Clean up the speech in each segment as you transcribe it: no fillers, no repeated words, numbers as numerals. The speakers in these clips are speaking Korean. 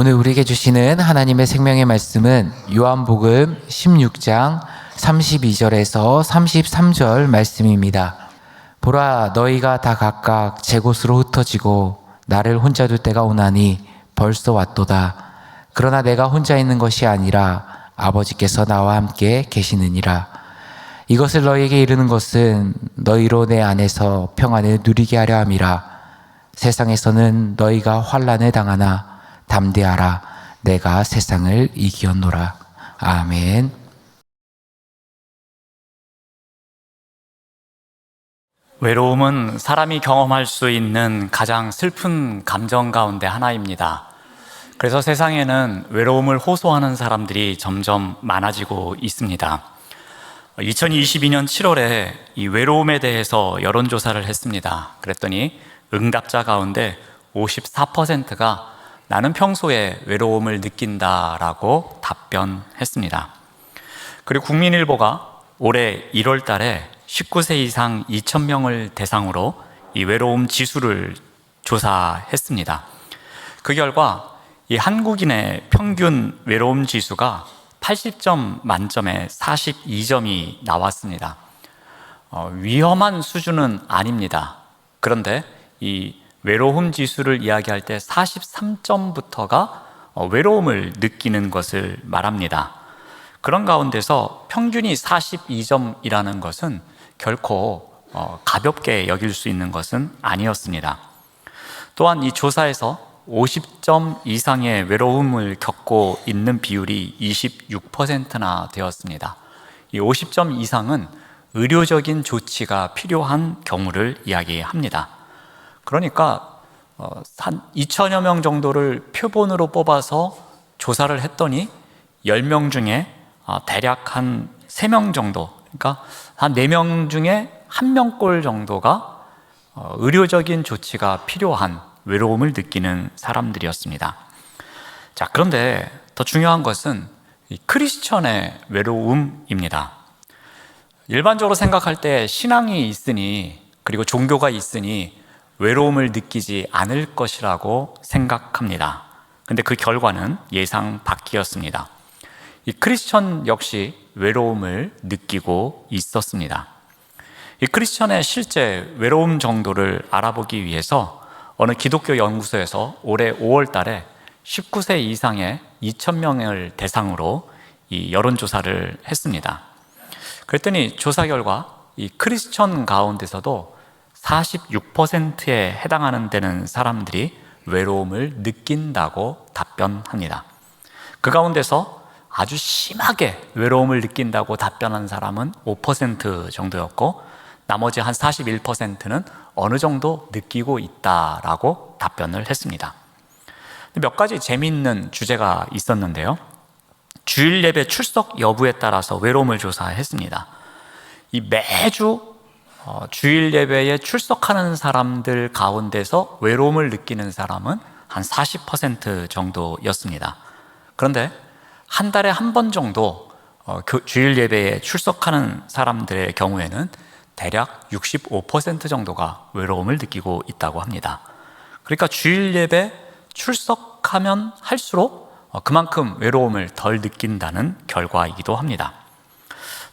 오늘 우리에게 주시는 하나님의 생명의 말씀은 요한복음 16장 32절에서 33절 말씀입니다. 보라, 너희가 다 각각 제 곳으로 흩어지고 나를 혼자 둘 때가 오나니 벌써 왔도다. 그러나 내가 혼자 있는 것이 아니라 아버지께서 나와 함께 계시느니라. 이것을 너희에게 이르는 것은 너희로 내 안에서 평안을 누리게 하려 함이라. 세상에서는 너희가 환난을 당하나 담대하라. 내가 세상을 이기었노라. 아멘. 외로움은 사람이 경험할 수 있는 가장 슬픈 감정 가운데 하나입니다. 그래서 세상에는 외로움을 호소하는 사람들이 점점 많아지고 있습니다. 2022년 7월에 이 외로움에 대해서 여론조사를 했습니다. 그랬더니 응답자 가운데 54%가 나는 평소에 외로움을 느낀다라고 답변했습니다. 그리고 국민일보가 올해 1월 달에 19세 이상 2,000명을 대상으로 이 외로움 지수를 조사했습니다. 그 결과 이 한국인의 평균 외로움 지수가 80점 만점에 42점이 나왔습니다. 위험한 수준은 아닙니다. 그런데 이 외로움 지수를 이야기할 때 43점부터가 외로움을 느끼는 것을 말합니다. 그런 가운데서 평균이 42점이라는 것은 결코 가볍게 여길 수 있는 것은 아니었습니다. 또한 이 조사에서 50점 이상의 외로움을 겪고 있는 비율이 26%나 되었습니다. 이 50점 이상은 의료적인 조치가 필요한 경우를 이야기합니다. 그러니까 한 2천여 명 정도를 표본으로 뽑아서 조사를 했더니 10명 중에 대략 한 3명 정도, 그러니까 한 4명 중에 1명꼴 정도가 의료적인 조치가 필요한 외로움을 느끼는 사람들이었습니다. 자, 그런데 더 중요한 것은 이 크리스천의 외로움입니다. 일반적으로 생각할 때 신앙이 있으니, 그리고 종교가 있으니 외로움을 느끼지 않을 것이라고 생각합니다. 근데 그 결과는 예상 밖이었습니다. 이 크리스천 역시 외로움을 느끼고 있었습니다. 이 크리스천의 실제 외로움 정도를 알아보기 위해서 어느 기독교 연구소에서 올해 5월 달에 19세 이상의 2,000명을 대상으로 이 여론조사를 했습니다. 그랬더니 조사 결과 이 크리스천 가운데서도 46%에 해당하는 데는 사람들이 외로움을 느낀다고 답변합니다. 그 가운데서 아주 심하게 외로움을 느낀다고 답변한 사람은 5% 정도였고, 나머지 한 41%는 어느 정도 느끼고 있다라고 답변을 했습니다. 몇 가지 재미있는 주제가 있었는데요. 주일 예배 출석 여부에 따라서 외로움을 조사했습니다. 이 매주 주일 예배에 출석하는 사람들 가운데서 외로움을 느끼는 사람은 한 40% 정도였습니다. 그런데 한 달에 한 번 정도 주일 예배에 출석하는 사람들의 경우에는 대략 65% 정도가 외로움을 느끼고 있다고 합니다. 그러니까 주일 예배 출석하면 할수록 그만큼 외로움을 덜 느낀다는 결과이기도 합니다.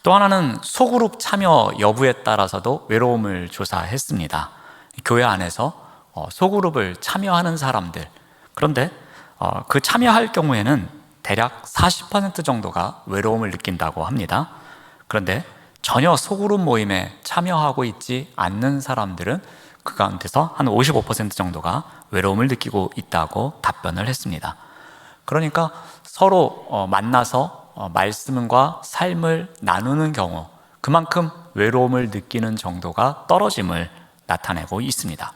또 하나는 소그룹 참여 여부에 따라서도 외로움을 조사했습니다. 교회 안에서 소그룹을 참여하는 사람들, 그런데 그 참여할 경우에는 대략 40% 정도가 외로움을 느낀다고 합니다. 그런데 전혀 소그룹 모임에 참여하고 있지 않는 사람들은 그 가운데서 한 55% 정도가 외로움을 느끼고 있다고 답변을 했습니다. 그러니까 서로 만나서 말씀과 삶을 나누는 경우 그만큼 외로움을 느끼는 정도가 떨어짐을 나타내고 있습니다.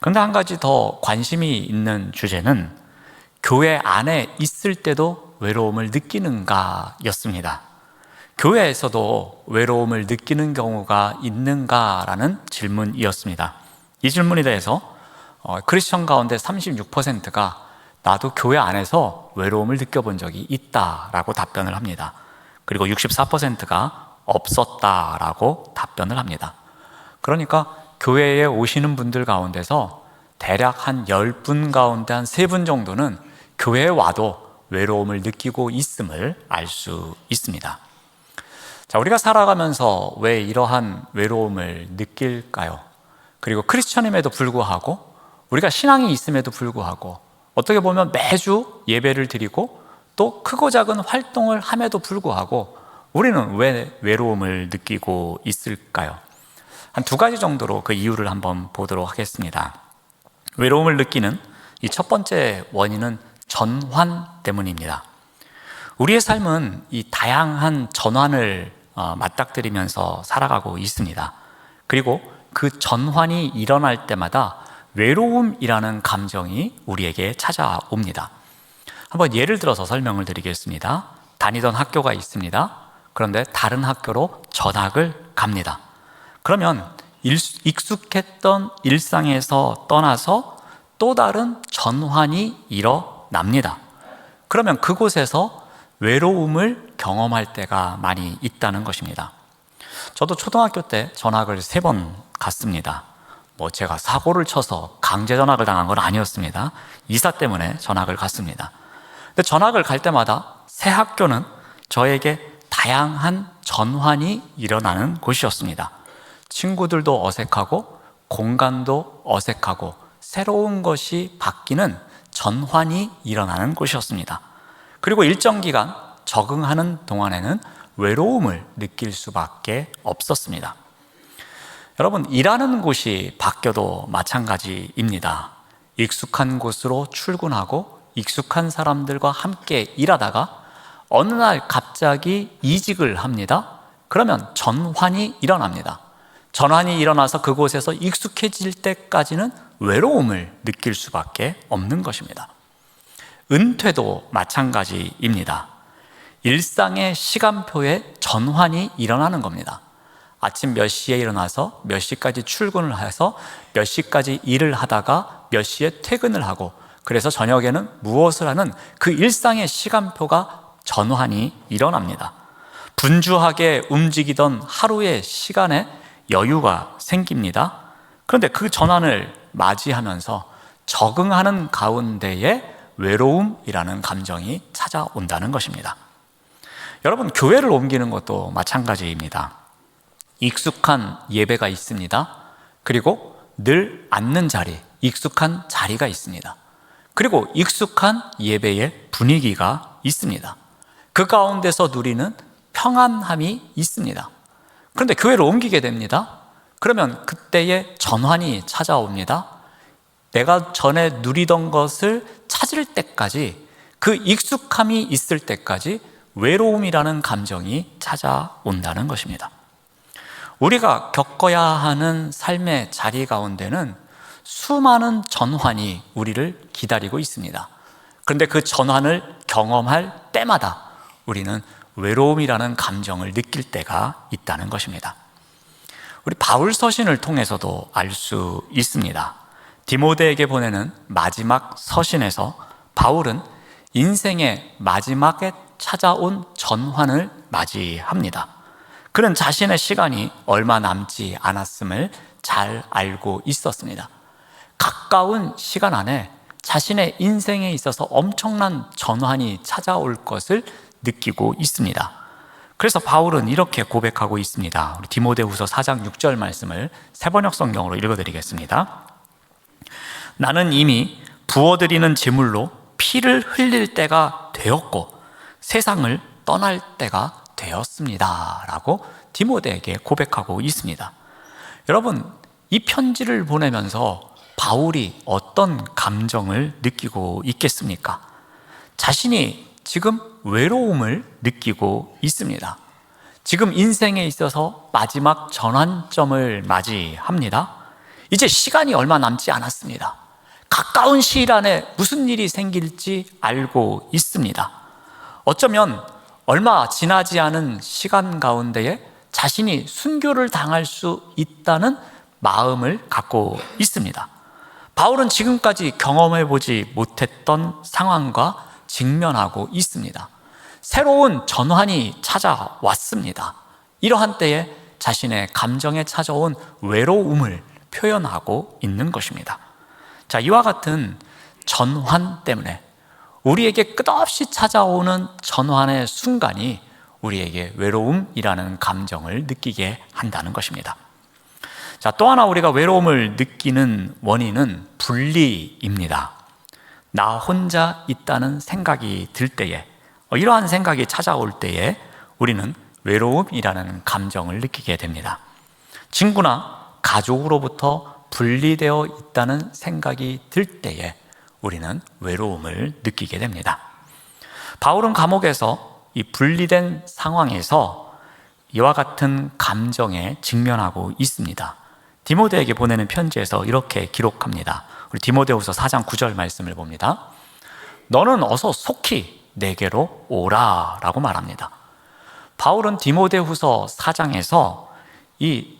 그런데 한 가지 더 관심이 있는 주제는 교회 안에 있을 때도 외로움을 느끼는가 였습니다. 교회에서도 외로움을 느끼는 경우가 있는가라는 질문이었습니다. 이 질문에 대해서 크리스천 가운데 36%가 나도 교회 안에서 외로움을 느껴본 적이 있다라고 답변을 합니다. 그리고 64%가 없었다라고 답변을 합니다. 그러니까 교회에 오시는 분들 가운데서 대략 한 10분 가운데 한 3분 정도는 교회에 와도 외로움을 느끼고 있음을 알 수 있습니다. 자, 우리가 살아가면서 왜 이러한 외로움을 느낄까요? 그리고 크리스천임에도 불구하고, 우리가 신앙이 있음에도 불구하고, 어떻게 보면 매주 예배를 드리고 또 크고 작은 활동을 함에도 불구하고 우리는 왜 외로움을 느끼고 있을까요? 한 두 가지 정도로 그 이유를 한번 보도록 하겠습니다. 외로움을 느끼는 이 첫 번째 원인은 전환 때문입니다. 우리의 삶은 이 다양한 전환을 맞닥뜨리면서 살아가고 있습니다. 그리고 그 전환이 일어날 때마다 외로움이라는 감정이 우리에게 찾아옵니다. 한번 예를 들어서 설명을 드리겠습니다. 다니던 학교가 있습니다. 그런데 다른 학교로 전학을 갑니다. 그러면 익숙했던 일상에서 떠나서 또 다른 전환이 일어납니다. 그러면 그곳에서 외로움을 경험할 때가 많이 있다는 것입니다. 저도 초등학교 때 전학을 3번 갔습니다. 제가 사고를 쳐서 강제 전학을 당한 건 아니었습니다. 이사 때문에 전학을 갔습니다. 근데 전학을 갈 때마다 새 학교는 저에게 다양한 전환이 일어나는 곳이었습니다. 친구들도 어색하고 공간도 어색하고 새로운 것이 바뀌는 전환이 일어나는 곳이었습니다. 그리고 일정 기간 적응하는 동안에는 외로움을 느낄 수밖에 없었습니다. 여러분, 일하는 곳이 바뀌어도 마찬가지입니다. 익숙한 곳으로 출근하고 익숙한 사람들과 함께 일하다가 어느 날 갑자기 이직을 합니다. 그러면 전환이 일어납니다. 전환이 일어나서 그곳에서 익숙해질 때까지는 외로움을 느낄 수밖에 없는 것입니다. 은퇴도 마찬가지입니다. 일상의 시간표에 전환이 일어나는 겁니다. 아침 몇 시에 일어나서 몇 시까지 출근을 해서 몇 시까지 일을 하다가 몇 시에 퇴근을 하고, 그래서 저녁에는 무엇을 하는 그 일상의 시간표가 전환이 일어납니다. 분주하게 움직이던 하루의 시간에 여유가 생깁니다. 그런데 그 전환을 맞이하면서 적응하는 가운데에 외로움이라는 감정이 찾아온다는 것입니다. 여러분, 교회를 옮기는 것도 마찬가지입니다. 익숙한 예배가 있습니다. 그리고 늘 앉는 자리, 익숙한 자리가 있습니다. 그리고 익숙한 예배의 분위기가 있습니다. 그 가운데서 누리는 평안함이 있습니다. 그런데 교회를 옮기게 됩니다. 그러면 그때의 전환이 찾아옵니다. 내가 전에 누리던 것을 찾을 때까지, 그 익숙함이 있을 때까지 외로움이라는 감정이 찾아온다는 것입니다. 우리가 겪어야 하는 삶의 자리 가운데는 수많은 전환이 우리를 기다리고 있습니다. 그런데 그 전환을 경험할 때마다 우리는 외로움이라는 감정을 느낄 때가 있다는 것입니다. 우리 바울 서신을 통해서도 알 수 있습니다. 디모데에게 보내는 마지막 서신에서 바울은 인생의 마지막에 찾아온 전환을 맞이합니다. 그는 자신의 시간이 얼마 남지 않았음을 잘 알고 있었습니다. 가까운 시간 안에 자신의 인생에 있어서 엄청난 전환이 찾아올 것을 느끼고 있습니다. 그래서 바울은 이렇게 고백하고 있습니다. 우리 디모데후서 4장 6절 말씀을 새번역 성경으로 읽어드리겠습니다. 나는 이미 부어드리는 제물로 피를 흘릴 때가 되었고 세상을 떠날 때가 되었습니다 라고 디모데에게 고백하고 있습니다. 여러분, 이 편지를 보내면서 바울이 어떤 감정을 느끼고 있겠습니까? 자신이 지금 외로움을 느끼고 있습니다. 지금 인생에 있어서 마지막 전환점을 맞이합니다. 이제 시간이 얼마 남지 않았습니다. 가까운 시일 안에 무슨 일이 생길지 알고 있습니다. 어쩌면 얼마 지나지 않은 시간 가운데에 자신이 순교를 당할 수 있다는 마음을 갖고 있습니다. 바울은 지금까지 경험해보지 못했던 상황과 직면하고 있습니다. 새로운 전환이 찾아왔습니다. 이러한 때에 자신의 감정에 찾아온 외로움을 표현하고 있는 것입니다. 자, 이와 같은 전환 때문에 우리에게 끝없이 찾아오는 전환의 순간이 우리에게 외로움이라는 감정을 느끼게 한다는 것입니다. 자, 또 하나 우리가 외로움을 느끼는 원인은 분리입니다. 나 혼자 있다는 생각이 들 때에, 이러한 생각이 찾아올 때에 우리는 외로움이라는 감정을 느끼게 됩니다. 친구나 가족으로부터 분리되어 있다는 생각이 들 때에 우리는 외로움을 느끼게 됩니다. 바울은 감옥에서 이 분리된 상황에서 이와 같은 감정에 직면하고 있습니다. 디모데에게 보내는 편지에서 이렇게 기록합니다. 우리 디모데후서 4장 9절 말씀을 봅니다. 너는 어서 속히 내게로 오라 라고 말합니다. 바울은 디모데후서 4장에서 이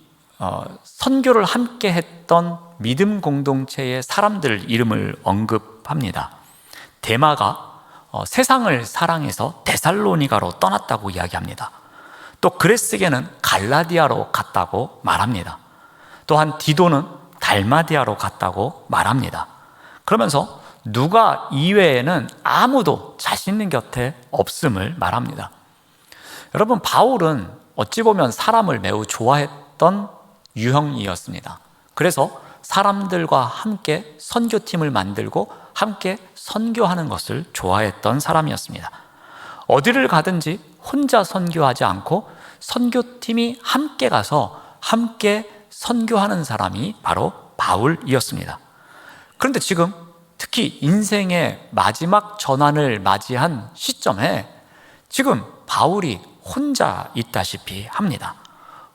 선교를 함께 했던 믿음 공동체의 사람들 이름을 언급합니다. 데마가 세상을 사랑해서 데살로니가로 떠났다고 이야기합니다. 또 그레스게는 갈라디아로 갔다고 말합니다. 또한 디도는 달마디아로 갔다고 말합니다. 그러면서 누가 이외에는 아무도 자신의 곁에 없음을 말합니다. 여러분, 바울은 어찌 보면 사람을 매우 좋아했던 유형이었습니다. 그래서 사람들과 함께 선교팀을 만들고 함께 선교하는 것을 좋아했던 사람이었습니다. 어디를 가든지 혼자 선교하지 않고 선교팀이 함께 가서 함께 선교하는 사람이 바로 바울이었습니다. 그런데 지금 특히 인생의 마지막 전환을 맞이한 시점에 지금 바울이 혼자 있다시피 합니다.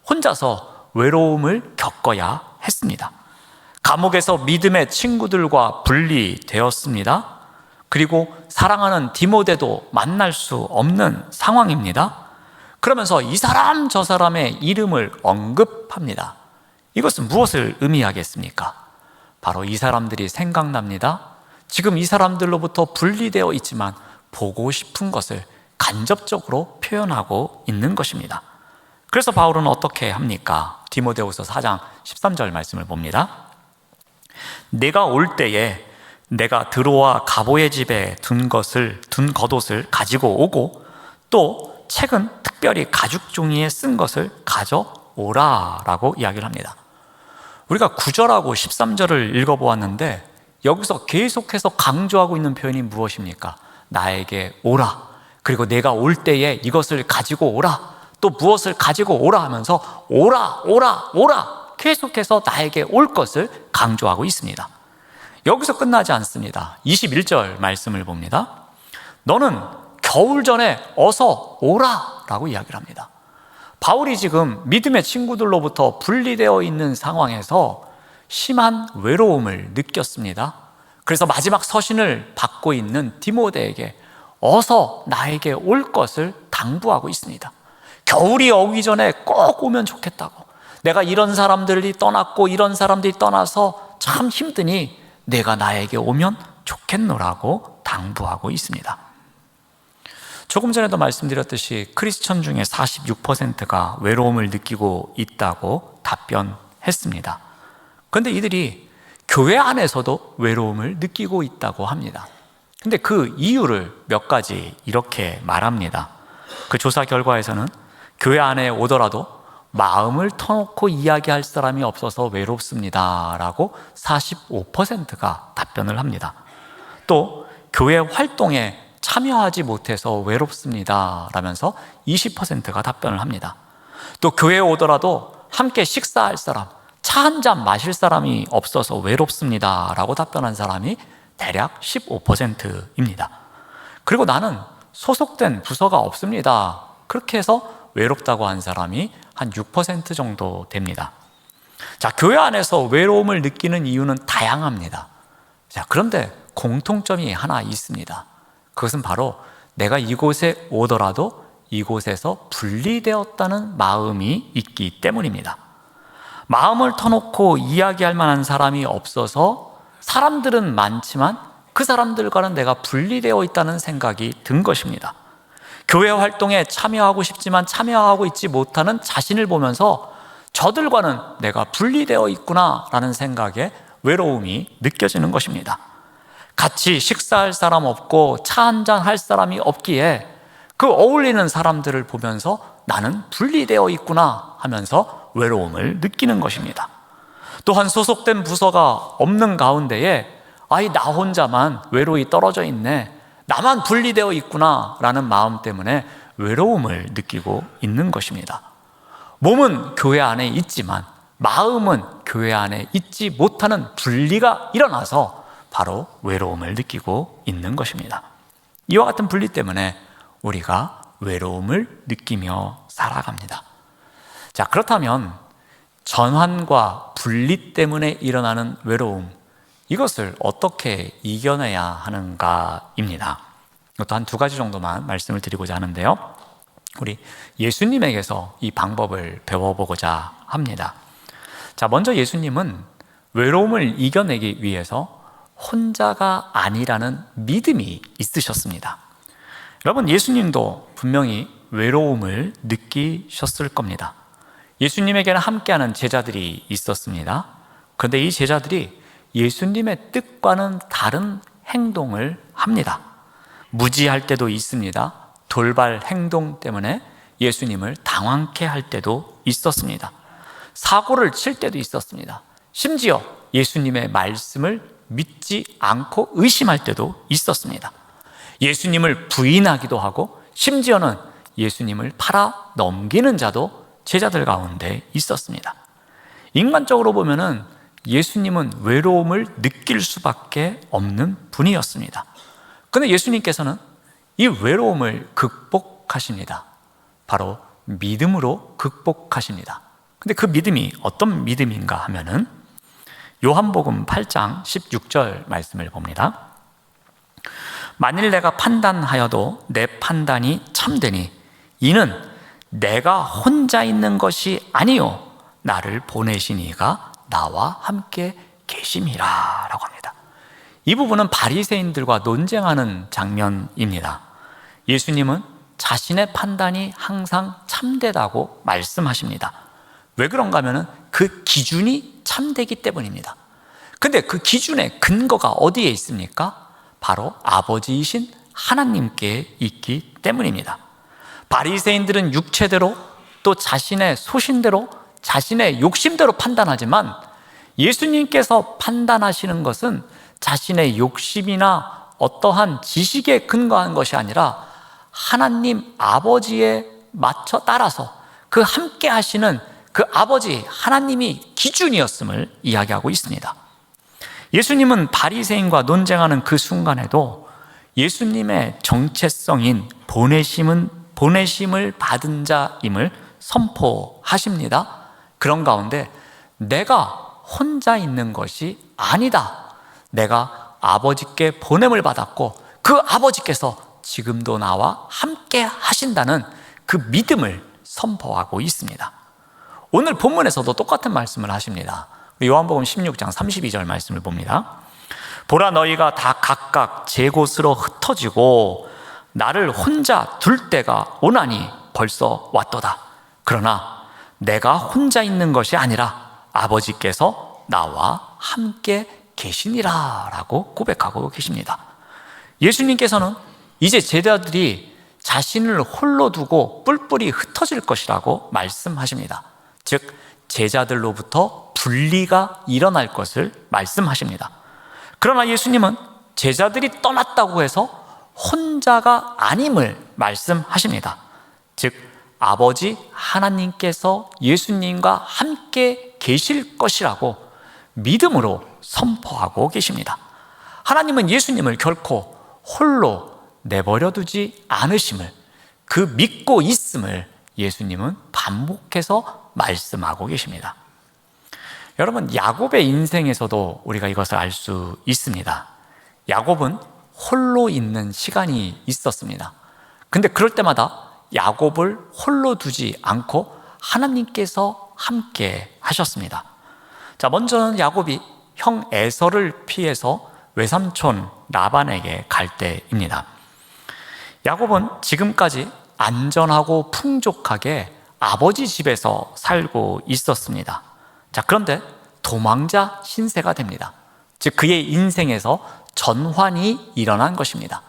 혼자서 외로움을 겪어야 했습니다. 감옥에서 믿음의 친구들과 분리되었습니다. 그리고 사랑하는 디모데도 만날 수 없는 상황입니다. 그러면서 이 사람 저 사람의 이름을 언급합니다. 이것은 무엇을 의미하겠습니까? 바로 이 사람들이 생각납니다. 지금 이 사람들로부터 분리되어 있지만 보고 싶은 것을 간접적으로 표현하고 있는 것입니다. 그래서 바울은 어떻게 합니까? 디모데후서 4장 13절 말씀을 봅니다. 내가 올 때에 내가 드로아 가보의 집에 둔 겉옷을 가지고 오고 또 책은 특별히 가죽 종이에 쓴 것을 가져오라 라고 이야기를 합니다. 우리가 9절하고 13절을 읽어보았는데 여기서 계속해서 강조하고 있는 표현이 무엇입니까? 나에게 오라, 그리고 내가 올 때에 이것을 가지고 오라, 또 무엇을 가지고 오라 하면서 오라 오라 오라 계속해서 나에게 올 것을 강조하고 있습니다. 여기서 끝나지 않습니다. 21절 말씀을 봅니다. 너는 겨울 전에 어서 오라 라고 이야기를 합니다. 바울이 지금 믿음의 친구들로부터 분리되어 있는 상황에서 심한 외로움을 느꼈습니다. 그래서 마지막 서신을 받고 있는 디모데에게 어서 나에게 올 것을 당부하고 있습니다. 겨울이 오기 전에 꼭 오면 좋겠다고, 내가 이런 사람들이 떠났고 이런 사람들이 떠나서 참 힘드니 내가 나에게 오면 좋겠노라고 당부하고 있습니다. 조금 전에도 말씀드렸듯이 크리스천 중에 46%가 외로움을 느끼고 있다고 답변했습니다. 그런데 이들이 교회 안에서도 외로움을 느끼고 있다고 합니다. 근데 그 이유를 몇 가지 이렇게 말합니다. 그 조사 결과에서는 교회 안에 오더라도 마음을 터놓고 이야기할 사람이 없어서 외롭습니다 라고 45%가 답변을 합니다. 또 교회 활동에 참여하지 못해서 외롭습니다 라면서 20%가 답변을 합니다. 또 교회에 오더라도 함께 식사할 사람, 차 한 잔 마실 사람이 없어서 외롭습니다 라고 답변한 사람이 대략 15%입니다. 그리고 나는 소속된 부서가 없습니다, 그렇게 해서 외롭다고 한 사람이 한 6% 정도 됩니다. 자, 교회 안에서 외로움을 느끼는 이유는 다양합니다. 자, 그런데 공통점이 하나 있습니다. 그것은 바로 내가 이곳에 오더라도 이곳에서 분리되었다는 마음이 있기 때문입니다. 마음을 터놓고 이야기할 만한 사람이 없어서 사람들은 많지만 그 사람들과는 내가 분리되어 있다는 생각이 든 것입니다. 교회 활동에 참여하고 싶지만 참여하고 있지 못하는 자신을 보면서 저들과는 내가 분리되어 있구나라는 생각에 외로움이 느껴지는 것입니다. 같이 식사할 사람 없고 차 한잔 할 사람이 없기에 그 어울리는 사람들을 보면서 나는 분리되어 있구나 하면서 외로움을 느끼는 것입니다. 또한 소속된 부서가 없는 가운데에 나 혼자만 외로이 떨어져 있네, 나만 분리되어 있구나 라는 마음 때문에 외로움을 느끼고 있는 것입니다. 몸은 교회 안에 있지만 마음은 교회 안에 있지 못하는 분리가 일어나서 바로 외로움을 느끼고 있는 것입니다. 이와 같은 분리 때문에 우리가 외로움을 느끼며 살아갑니다. 자, 그렇다면 전환과 분리 때문에 일어나는 외로움, 이것을 어떻게 이겨내야 하는가입니다. 이것도 한 2가지 정도만 말씀을 드리고자 하는데요, 우리 예수님에게서 이 방법을 배워보고자 합니다. 자, 먼저 예수님은 외로움을 이겨내기 위해서 혼자가 아니라는 믿음이 있으셨습니다. 여러분, 예수님도 분명히 외로움을 느끼셨을 겁니다. 예수님에게는 함께하는 제자들이 있었습니다. 그런데 이 제자들이 예수님의 뜻과는 다른 행동을 합니다. 무지할 때도 있습니다. 돌발 행동 때문에 예수님을 당황케 할 때도 있었습니다. 사고를 칠 때도 있었습니다. 심지어 예수님의 말씀을 믿지 않고 의심할 때도 있었습니다. 예수님을 부인하기도 하고 심지어는 예수님을 팔아 넘기는 자도 제자들 가운데 있었습니다. 인간적으로 보면은 예수님은 외로움을 느낄 수밖에 없는 분이었습니다. 그런데 예수님께서는 이 외로움을 극복하십니다. 바로 믿음으로 극복하십니다. 근데 그 믿음이 어떤 믿음인가 하면은 요한복음 8장 16절 말씀을 봅니다. 만일 내가 판단하여도 내 판단이 참되니 이는 내가 혼자 있는 것이 아니요 나를 보내신 이가 나와 함께 계심이라 라고 합니다. 이 부분은 바리새인들과 논쟁하는 장면입니다. 예수님은 자신의 판단이 항상 참되다고 말씀하십니다. 왜 그런가 하면 그 기준이 참되기 때문입니다. 근데 그 기준의 근거가 어디에 있습니까? 바로 아버지이신 하나님께 있기 때문입니다. 바리새인들은 육체대로 또 자신의 소신대로 자신의 욕심대로 판단하지만 예수님께서 판단하시는 것은 자신의 욕심이나 어떠한 지식에 근거한 것이 아니라 하나님 아버지에 맞춰 따라서 그 함께 하시는 그 아버지 하나님이 기준이었음을 이야기하고 있습니다. 예수님은 바리새인과 논쟁하는 그 순간에도 예수님의 정체성인 보내심을 받은 자임을 선포하십니다. 그런 가운데 내가 혼자 있는 것이 아니다, 내가 아버지께 보냄을 받았고 그 아버지께서 지금도 나와 함께 하신다는 그 믿음을 선포하고 있습니다. 오늘 본문에서도 똑같은 말씀을 하십니다. 요한복음 16장 32절 말씀을 봅니다. 보라, 너희가 다 각각 제 곳으로 흩어지고 나를 혼자 둘 때가 오나니 벌써 왔도다. 그러나 내가 혼자 있는 것이 아니라 아버지께서 나와 함께 계시니라 라고 고백하고 계십니다. 예수님께서는 이제 제자들이 자신을 홀로 두고 뿔뿔이 흩어질 것이라고 말씀하십니다. 즉 제자들로부터 분리가 일어날 것을 말씀하십니다. 그러나 예수님은 제자들이 떠났다고 해서 혼자가 아님을 말씀하십니다. 즉 아버지 하나님께서 예수님과 함께 계실 것이라고 믿음으로 선포하고 계십니다. 하나님은 예수님을 결코 홀로 내버려 두지 않으심을, 그 믿고 있음을 예수님은 반복해서 말씀하고 계십니다. 여러분, 야곱의 인생에서도 우리가 이것을 알 수 있습니다. 야곱은 홀로 있는 시간이 있었습니다. 근데 그럴 때마다 야곱을 홀로 두지 않고 하나님께서 함께 하셨습니다. 자, 먼저는 야곱이 형 에서를 피해서 외삼촌 라반에게 갈 때입니다. 야곱은 지금까지 안전하고 풍족하게 아버지 집에서 살고 있었습니다. 자, 그런데 도망자 신세가 됩니다. 즉 그의 인생에서 전환이 일어난 것입니다.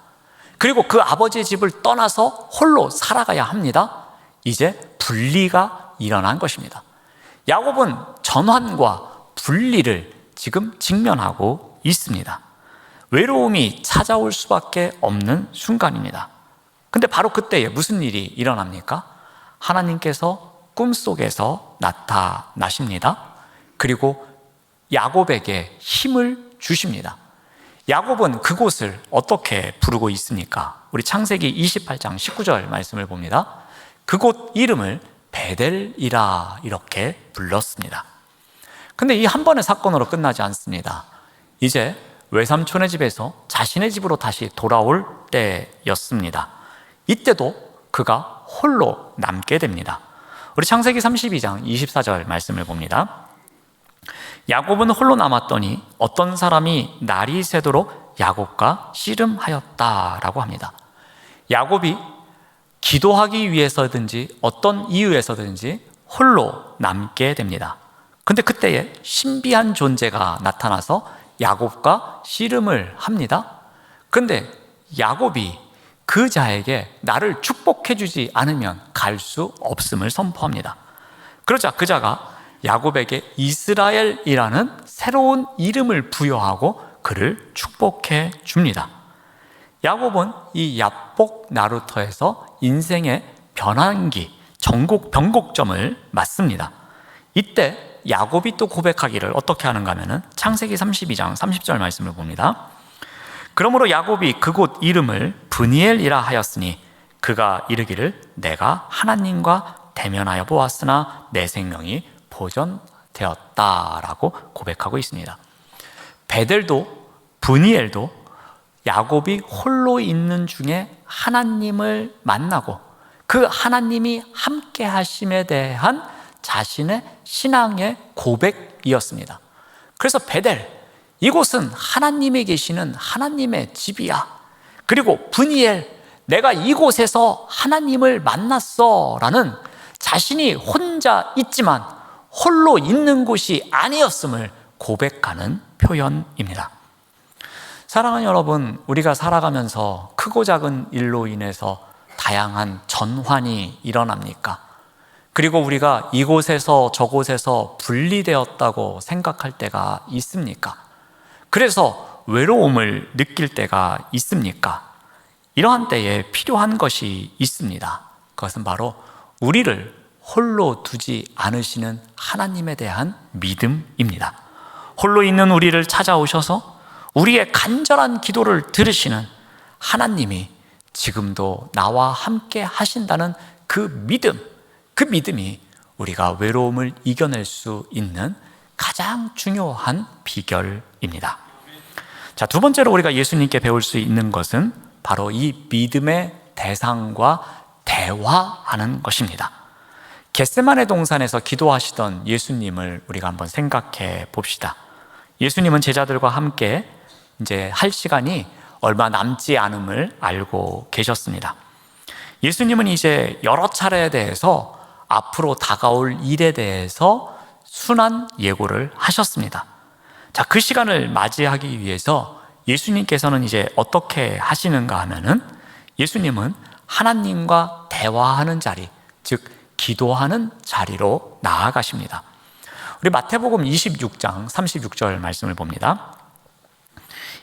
그리고 그 아버지의 집을 떠나서 홀로 살아가야 합니다. 이제 분리가 일어난 것입니다. 야곱은 전환과 분리를 지금 직면하고 있습니다. 외로움이 찾아올 수밖에 없는 순간입니다. 근데 바로 그때에 무슨 일이 일어납니까? 하나님께서 꿈속에서 나타나십니다. 그리고 야곱에게 힘을 주십니다. 야곱은 그곳을 어떻게 부르고 있습니까? 우리 창세기 28장 19절 말씀을 봅니다. 그곳 이름을 베델이라 이렇게 불렀습니다. 근데 이 한 번의 사건으로 끝나지 않습니다. 이제 외삼촌의 집에서 자신의 집으로 다시 돌아올 때였습니다. 이때도 그가 홀로 남게 됩니다. 우리 창세기 32장 24절 말씀을 봅니다. 야곱은 홀로 남았더니 어떤 사람이 날이 새도록 야곱과 씨름하였다라고 합니다. 야곱이 기도하기 위해서든지 어떤 이유에서든지 홀로 남게 됩니다. 근데 그때에 신비한 존재가 나타나서 야곱과 씨름을 합니다. 근데 야곱이 그 자에게 나를 축복해 주지 않으면 갈 수 없음을 선포합니다. 그러자 그 자가 야곱에게 이스라엘이라는 새로운 이름을 부여하고 그를 축복해 줍니다. 야곱은 이 야복 나루터에서 인생의 변환기, 변곡점을 맞습니다. 이때 야곱이 또 고백하기를 어떻게 하는가 하면은 창세기 32장 30절 말씀을 봅니다. 그러므로 야곱이 그곳 이름을 브니엘이라 하였으니 그가 이르기를 내가 하나님과 대면하여 보았으나 내 생명이 보존되었다라고 고백하고 있습니다. 베델도 브니엘도 야곱이 홀로 있는 중에 하나님을 만나고 그 하나님이 함께 하심에 대한 자신의 신앙의 고백이었습니다. 그래서 베델, 이곳은 하나님이 계시는 하나님의 집이야. 그리고 브니엘, 내가 이곳에서 하나님을 만났어 라는 자신이 혼자 있지만 홀로 있는 곳이 아니었음을 고백하는 표현입니다. 사랑하는 여러분, 우리가 살아가면서 크고 작은 일로 인해서 다양한 전환이 일어납니까? 그리고 우리가 이곳에서 저곳에서 분리되었다고 생각할 때가 있습니까? 그래서 외로움을 느낄 때가 있습니까? 이러한 때에 필요한 것이 있습니다. 그것은 바로 우리를 홀로 두지 않으시는 하나님에 대한 믿음입니다. 홀로 있는 우리를 찾아오셔서 우리의 간절한 기도를 들으시는 하나님이 지금도 나와 함께 하신다는 그 믿음이 우리가 외로움을 이겨낼 수 있는 가장 중요한 비결입니다. 자, 두 번째로 우리가 예수님께 배울 수 있는 것은 바로 이 믿음의 대상과 대화하는 것입니다. 겟세마네 동산에서 기도하시던 예수님을 우리가 한번 생각해 봅시다. 예수님은 제자들과 함께 이제 할 시간이 얼마 남지 않음을 알고 계셨습니다. 예수님은 이제 여러 차례에 대해서 앞으로 다가올 일에 대해서 순한 예고를 하셨습니다. 자, 그 시간을 맞이하기 위해서 예수님께서는 이제 어떻게 하시는가 하면은 예수님은 하나님과 대화하는 자리, 즉 기도하는 자리로 나아가십니다. 우리 마태복음 26장 36절 말씀을 봅니다.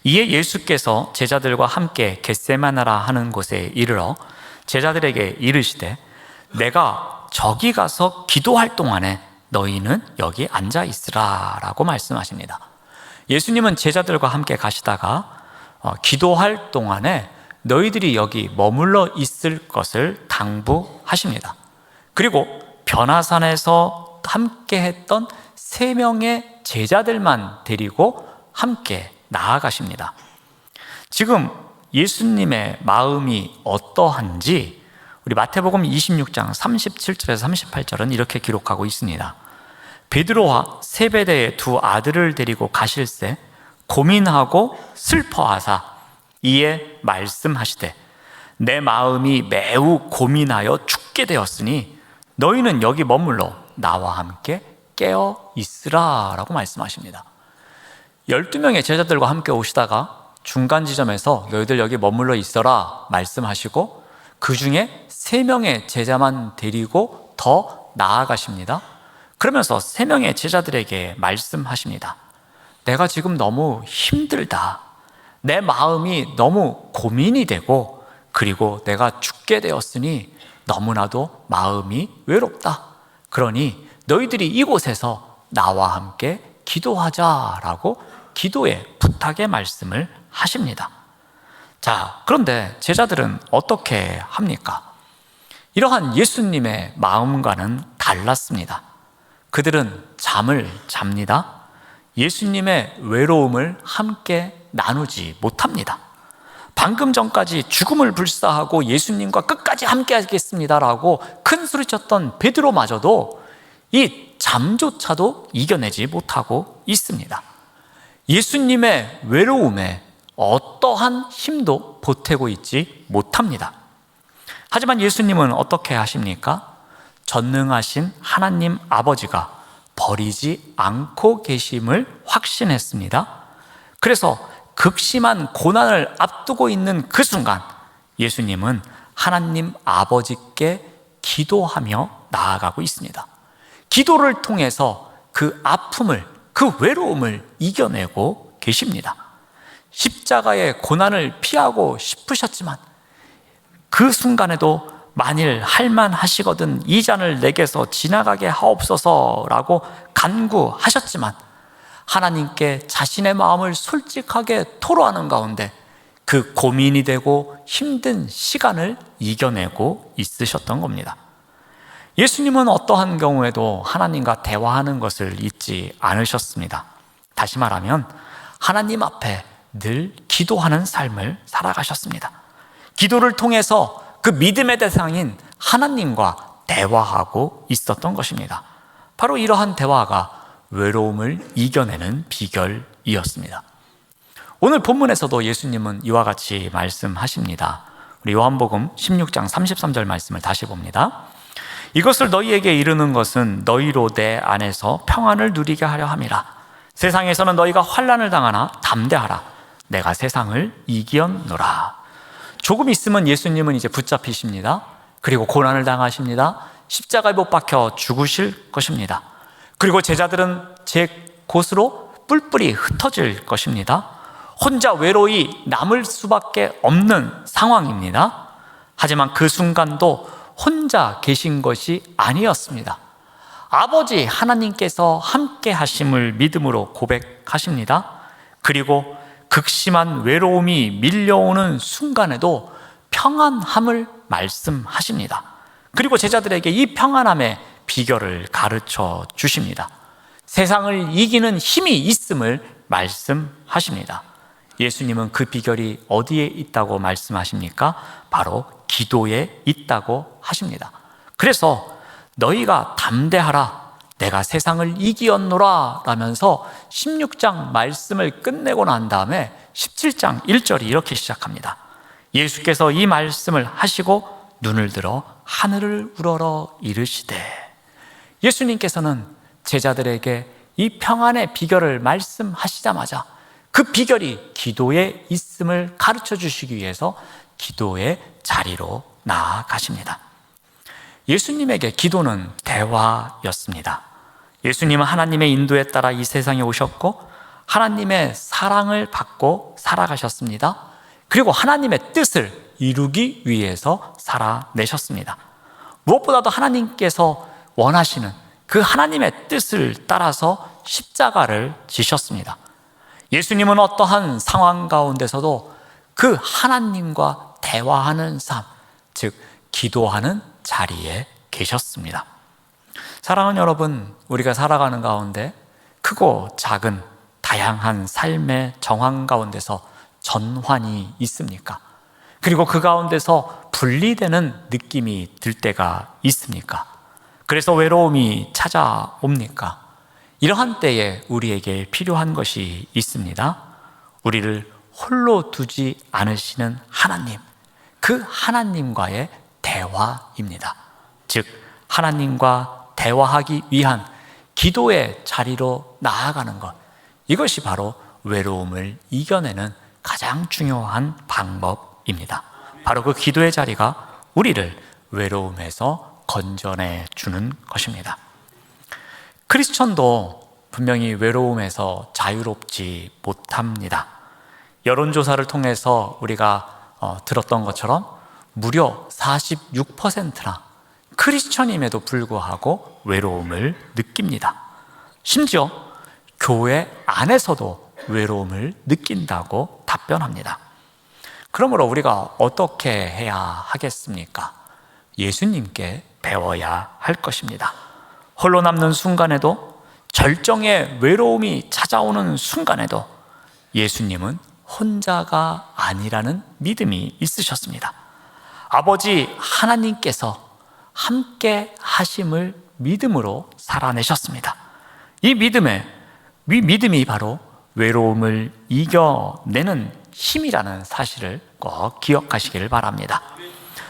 이에 예수께서 제자들과 함께 겟세마네라 하는 곳에 이르러 제자들에게 이르시되 내가 저기 가서 기도할 동안에 너희는 여기 앉아 있으라 라고 말씀하십니다. 예수님은 제자들과 함께 가시다가 기도할 동안에 너희들이 여기 머물러 있을 것을 당부하십니다. 그리고 변화산에서 함께 했던 3명의 제자들만 데리고 함께 나아가십니다. 지금 예수님의 마음이 어떠한지 우리 마태복음 26장 37절에서 38절은 이렇게 기록하고 있습니다. 베드로와 세베대의 2 아들을 데리고 가실새 고민하고 슬퍼하사 이에 말씀하시되 내 마음이 매우 고민하여 죽게 되었으니 너희는 여기 머물러 나와 함께 깨어 있으라 라고 말씀하십니다. 12명의 제자들과 함께 오시다가 중간 지점에서 너희들 여기 머물러 있어라 말씀하시고 그 중에 3명의 제자만 데리고 더 나아가십니다. 그러면서 3명의 제자들에게 말씀하십니다. 내가 지금 너무 힘들다. 내 마음이 너무 고민이 되고 그리고 내가 죽게 되었으니 너무나도 마음이 외롭다. 그러니 너희들이 이곳에서 나와 함께 기도하자라고 기도의 부탁의 말씀을 하십니다. 자, 그런데 제자들은 어떻게 합니까? 이러한 예수님의 마음과는 달랐습니다. 그들은 잠을 잡니다. 예수님의 외로움을 함께 나누지 못합니다. 방금 전까지 죽음을 불사하고 예수님과 끝까지 함께 하겠습니다라고 큰 소리쳤던 베드로마저도 이 잠조차도 이겨내지 못하고 있습니다. 예수님의 외로움에 어떠한 힘도 보태고 있지 못합니다. 하지만 예수님은 어떻게 하십니까? 전능하신 하나님 아버지가 버리지 않고 계심을 확신했습니다. 그래서 극심한 고난을 앞두고 있는 그 순간 예수님은 하나님 아버지께 기도하며 나아가고 있습니다. 기도를 통해서 그 아픔을, 그 외로움을 이겨내고 계십니다. 십자가의 고난을 피하고 싶으셨지만 그 순간에도 만일 할만하시거든 이 잔을 내게서 지나가게 하옵소서라고 간구하셨지만 하나님께 자신의 마음을 솔직하게 토로하는 가운데 그 고민이 되고 힘든 시간을 이겨내고 있으셨던 겁니다. 예수님은 어떠한 경우에도 하나님과 대화하는 것을 잊지 않으셨습니다. 다시 말하면 하나님 앞에 늘 기도하는 삶을 살아가셨습니다. 기도를 통해서 그 믿음의 대상인 하나님과 대화하고 있었던 것입니다. 바로 이러한 대화가 외로움을 이겨내는 비결이었습니다. 오늘 본문에서도 예수님은 이와 같이 말씀하십니다. 우리 요한복음 16장 33절 말씀을 다시 봅니다. 이것을 너희에게 이르는 것은 너희로 내 안에서 평안을 누리게 하려 함이라. 세상에서는 너희가 환난을 당하나 담대하라. 내가 세상을 이기었노라. 조금 있으면 예수님은 이제 붙잡히십니다. 그리고 고난을 당하십니다. 십자가에 못 박혀 죽으실 것입니다. 그리고 제자들은 제 곳으로 뿔뿔이 흩어질 것입니다. 혼자 외로이 남을 수밖에 없는 상황입니다. 하지만 그 순간도 혼자 계신 것이 아니었습니다. 아버지 하나님께서 함께 하심을 믿음으로 고백하십니다. 그리고 극심한 외로움이 밀려오는 순간에도 평안함을 말씀하십니다. 그리고 제자들에게 이 평안함의 비결을 가르쳐 주십니다. 세상을 이기는 힘이 있음을 말씀하십니다. 예수님은 그 비결이 어디에 있다고 말씀하십니까? 바로 기도에 있다고 하십니다. 그래서 너희가 담대하라. 내가 세상을 이기었노라 라면서 16장 말씀을 끝내고 난 다음에 17장 1절이 이렇게 시작합니다. 예수께서 이 말씀을 하시고 눈을 들어 하늘을 우러러 이르시되. 예수님께서는 제자들에게 이 평안의 비결을 말씀하시자마자 그 비결이 기도에 있음을 가르쳐 주시기 위해서 기도의 자리로 나아가십니다. 예수님에게 기도는 대화였습니다. 예수님은 하나님의 인도에 따라 이 세상에 오셨고 하나님의 사랑을 받고 살아가셨습니다. 그리고 하나님의 뜻을 이루기 위해서 살아내셨습니다. 무엇보다도 하나님께서 원하시는 그 하나님의 뜻을 따라서 십자가를 지셨습니다. 예수님은 어떠한 상황 가운데서도 그 하나님과 대화하는 삶, 즉 기도하는 자리에 계셨습니다. 사랑하는 여러분, 우리가 살아가는 가운데 크고 작은 다양한 삶의 정황 가운데서 전환이 있습니까? 그리고 그 가운데서 분리되는 느낌이 들 때가 있습니까? 그래서 외로움이 찾아옵니까? 이러한 때에 우리에게 필요한 것이 있습니다. 우리를 홀로 두지 않으시는 하나님, 그 하나님과의 대화입니다. 즉 하나님과 대화하기 위한 기도의 자리로 나아가는 것, 이것이 바로 외로움을 이겨내는 가장 중요한 방법입니다. 바로 그 기도의 자리가 우리를 외로움에서 건져내 주는 것입니다. 크리스천도 분명히 외로움에서 자유롭지 못합니다. 여론조사를 통해서 우리가 들었던 것처럼 무려 46%나 크리스천임에도 불구하고 외로움을 느낍니다. 심지어 교회 안에서도 외로움을 느낀다고 답변합니다. 그러므로 우리가 어떻게 해야 하겠습니까? 예수님께 배워야 할 것입니다. 홀로 남는 순간에도, 절정의 외로움이 찾아오는 순간에도 예수님은 혼자가 아니라는 믿음이 있으셨습니다. 아버지 하나님께서 함께 하심을 믿음으로 살아내셨습니다. 이 믿음이 바로 외로움을 이겨내는 힘이라는 사실을 꼭 기억하시기를 바랍니다.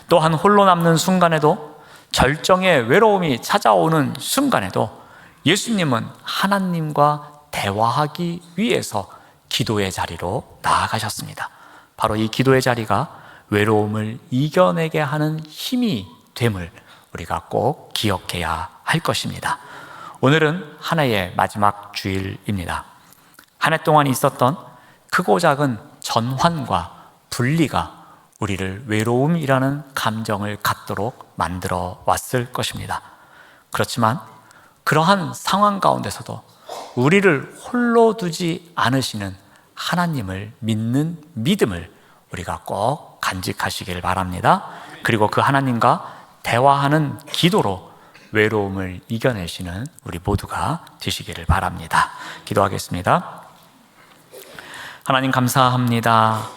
또한 홀로 남는 순간에도, 절정의 외로움이 찾아오는 순간에도 예수님은 하나님과 대화하기 위해서 기도의 자리로 나아가셨습니다. 바로 이 기도의 자리가 외로움을 이겨내게 하는 힘이 됨을 우리가 꼭 기억해야 할 것입니다. 오늘은 한 해의 마지막 주일입니다. 한 해 동안 있었던 크고 작은 전환과 분리가 우리를 외로움이라는 감정을 갖도록 만들어 왔을 것입니다. 그렇지만 그러한 상황 가운데서도 우리를 홀로 두지 않으시는 하나님을 믿는 믿음을 우리가 꼭 간직하시길 바랍니다. 그리고 그 하나님과 대화하는 기도로 외로움을 이겨내시는 우리 모두가 되시기를 바랍니다. 기도하겠습니다. 하나님 감사합니다.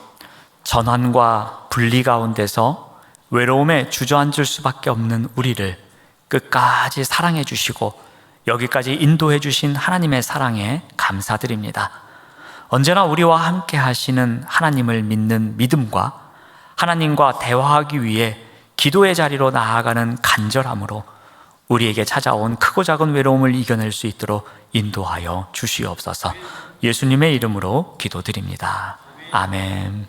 전환과 분리 가운데서 외로움에 주저앉을 수밖에 없는 우리를 끝까지 사랑해 주시고 여기까지 인도해 주신 하나님의 사랑에 감사드립니다. 언제나 우리와 함께 하시는 하나님을 믿는 믿음과 하나님과 대화하기 위해 기도의 자리로 나아가는 간절함으로 우리에게 찾아온 크고 작은 외로움을 이겨낼 수 있도록 인도하여 주시옵소서. 예수님의 이름으로 기도드립니다. 아멘.